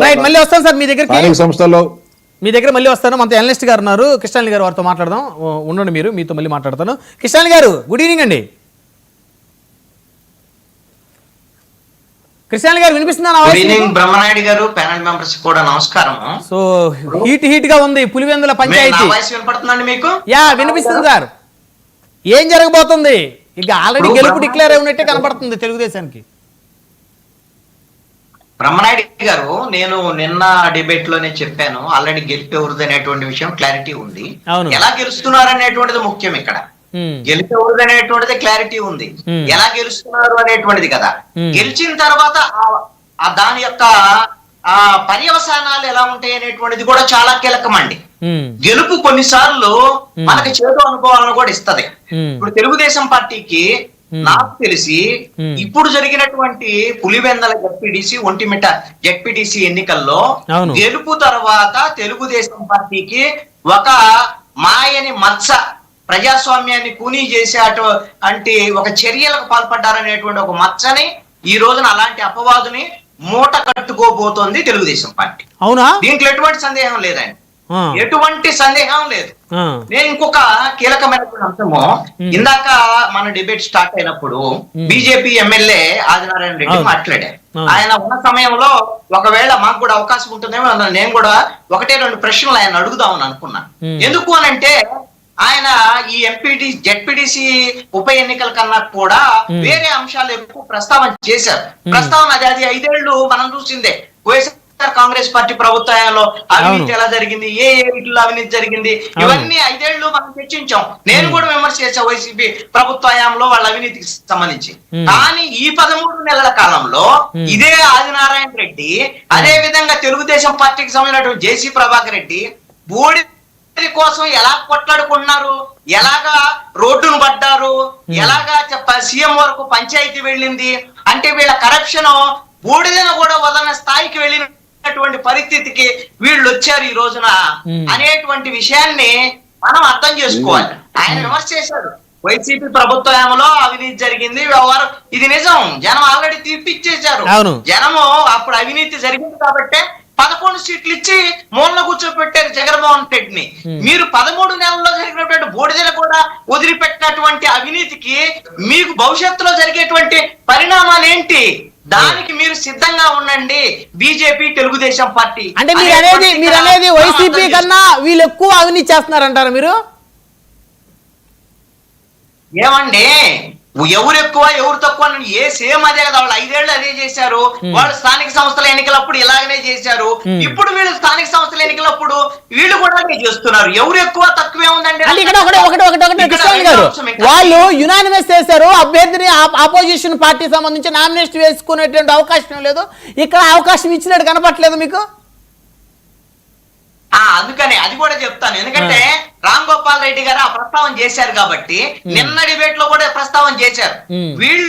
Right, మళ్ళీ వస్తాను sir మీ దగ్గరికి. సంస్థల్లో మీ దగ్గర మళ్ళీ వస్తాను. మనతో అనలిస్ట్ గారు ఉన్నారు, కృష్ణాని గారు, వారితో మాట్లాడదాం. ఉండండి, మీతో మళ్ళీ మాట్లాడతాను. కృష్ణాని గారు, గుడ్ ఈవినింగ్ అండి. కృష్ణాని గారు వినిపిస్తుందా? బ్రహ్మనాయుడు గారు, ప్యానల్ మెంబర్స్ కూడా నమస్కారం. సో హీట్ గా ఉంది పులివెందుల పంచాయతీ. వినపడుతుందండి మీకు? యా, వినిపిస్తుంది సార్. ఏం జరగబోతుంది? ఇక ఆల్రెడీ గెలుపు డిక్లేర్ అయినట్టే కనబడుతుంది తెలుగుదేశానికి. బ్రహ్మనాయుడు గారు, నేను నిన్న డిబేట్ లోనే చెప్పాను, ఆల్రెడీ గెలుపు ఎవరిది అనేటువంటి విషయం క్లారిటీ ఉంది. ఎలా గెలుస్తున్నారు అనేటువంటిది ముఖ్యం ఇక్కడ. గెలుపు ఎవరిది అనేటువంటిది క్లారిటీ ఉంది, ఎలా గెలుస్తున్నారు అనేటువంటిది కదా. గెలిచిన తర్వాత దాని యొక్క పర్యవసానాలు ఎలా ఉంటాయి అనేటువంటిది కూడా చాలా కీలకం అండి. గెలుపు కొన్నిసార్లు మనకి చేదు అనుభవాలను కూడా ఇస్తది. ఇప్పుడు తెలుగుదేశం పార్టీకి నాకు తెలిసి ఇప్పుడు జరిగినటువంటి పులివెందల జెడ్పీటీసీ, ఒంటిమిట్ట జెడ్పీటీసీ ఎన్నికల్లో గెలుపు తర్వాత తెలుగుదేశం పార్టీకి ఒక మాయని మచ్చ, ప్రజాస్వామ్యాన్ని కూనీ చేసేటువంటి ఒక చర్యలకు పాల్పడ్డారనేటువంటి ఒక మచ్చని ఈ రోజున, అలాంటి అపవాదుని మూట కట్టుకోబోతోంది తెలుగుదేశం పార్టీ. అవునా? దీంట్లో ఎటువంటి సందేహం లేదండి, ఎటువంటి సందేహం లేదు. నేను ఇంకొక కీలకమైనటువంటి అంశము, ఇందాక మన డిబేట్ స్టార్ట్ అయినప్పుడు బీజేపీ ఎమ్మెల్యే ఆదినారాయణ రెడ్డి మాట్లాడారు. ఆయన ఉన్న సమయంలో ఒకవేళ మాకు కూడా అవకాశం ఉంటుందేమో నేను కూడా 1-2 ప్రశ్నలు ఆయన అడుగుదామని అనుకున్నాను. ఎందుకు అనంటే ఆయన ఈ ఎంపీటీ జెడ్పీటీసీ ఉప ఎన్నికల కన్నా కూడా వేరే అంశాలు ఎక్కువ ప్రస్తావన చేశారు. ప్రస్తావన అది 5 ఏళ్లు మనం చూసిందే. వైఎస్ఆర్ కాంగ్రెస్ పార్టీ ప్రభుత్వంలో అవినీతి ఎలా జరిగింది, ఏ వీటిలో అవినీతి జరిగింది, ఇవన్నీ 5 ఏళ్లు మనం చర్చించాం. నేను కూడా విమర్శ చేశాను వైసీపీ ప్రభుత్వంలో వాళ్ళ అవినీతికి సంబంధించి. కానీ ఈ 13 నెలల కాలంలో ఇదే ఆదినారాయణ రెడ్డి, అదే విధంగా తెలుగుదేశం పార్టీకి సంబంధించినటువంటి జేసీ ప్రభాకర్ రెడ్డి బోడి కోసం ఎలా కొట్లాడుకున్నారు, ఎలాగా రోడ్డును పడ్డారు, ఎలాగా సీఎం వరకు పంచాయతీ వెళ్ళింది అంటే వీళ్ళ కరప్షన్ బూడిదను కూడా వదలన స్థాయికి వెళ్ళినటువంటి పరిస్థితికి వీళ్ళు వచ్చారు ఈ రోజున అనేటువంటి విషయాన్ని మనం అర్థం చేసుకోవాలి. ఆయన విమర్శ చేశారు, వైసీపీ ప్రభుత్వంలో అవినీతి జరిగింది, వ్యవహారం ఇది నిజం. జనం ఆల్రెడీ తీర్పిచ్చేశారు. జనము అప్పుడు అవినీతి జరిగింది కాబట్టి 11 సీట్లు ఇచ్చి మూలన కూర్చోపెట్టారు జగన్మోహన్ రెడ్డిని. మీరు 13 నెలల్లో జరిగినటువంటి బూడిదను కూడా వదిలిపెట్టినటువంటి అవినీతికి మీకు భవిష్యత్తులో జరిగేటువంటి పరిణామాలు ఏంటి, దానికి మీరు సిద్ధంగా ఉండండి బీజేపీ తెలుగుదేశం పార్టీ. అంటే మీరు అనేది వైసీపీ కన్నా వీళ్ళు ఎక్కువ అవినీతి చేస్తున్నారంటారా మీరు? ఏమండి, ఎవరు ఎక్కువ ఎవరు తక్కువ ఏ సేమ్ అదే కదా. వాళ్ళు 5 ఏళ్ళు అదే చేశారు. వాళ్ళు స్థానిక సంస్థల ఎన్నికలప్పుడు ఇలాగనే చేశారు. ఇప్పుడు వీళ్ళు స్థానిక సంస్థల ఎన్నికలప్పుడు వీళ్ళు కూడా అదే చేస్తున్నారు. ఎవరు ఎక్కువ తక్కువే ఉందండి. వాళ్ళు యునానిమస్ చేశారు, అభ్యర్థిని ఆపోజిషన్ పార్టీ సంబంధించి నామినేషన్ వేసుకునేటువంటి అవకాశం లేదు. ఇక్కడ అవకాశం ఇచ్చినట్టు కనపట్లేదు మీకు. అందుకని అది కూడా చెప్తాను, ఎందుకంటే రామ్ గోపాల్ రెడ్డి గారు ఆ ప్రస్తావన చేశారు కాబట్టి నిన్న డిబేట్ లో కూడా ప్రస్తావన చేశారు. వీళ్ళు